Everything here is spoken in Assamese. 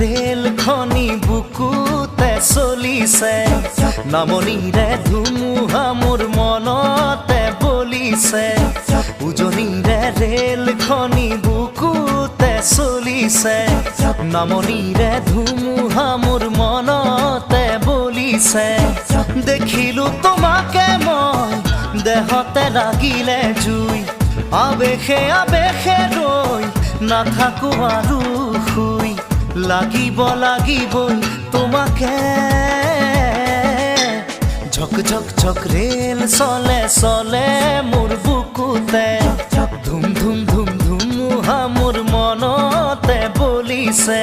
ৰেল খনি বুকুতে চলিছে নামনিৰে ধুমুহা মোৰ মনতে বলিছে উজনিৰে ৰেল খনি বুকুতে চলিছে নামনিৰে ধুমুহা মোৰ মনতে বলিছে দেখিলো তোমাকে মই দেহতে লাগিলে জুই আবেশে আবেশে ৰৈ নাথাকো আৰু শুই লাগিবই তোমাকে ঝক ঝক ঝক ৰেল চলে চলে মোৰ বুকুতে ধুম ধুম ধুম ধুমুহা মোৰ মনতে বলিছে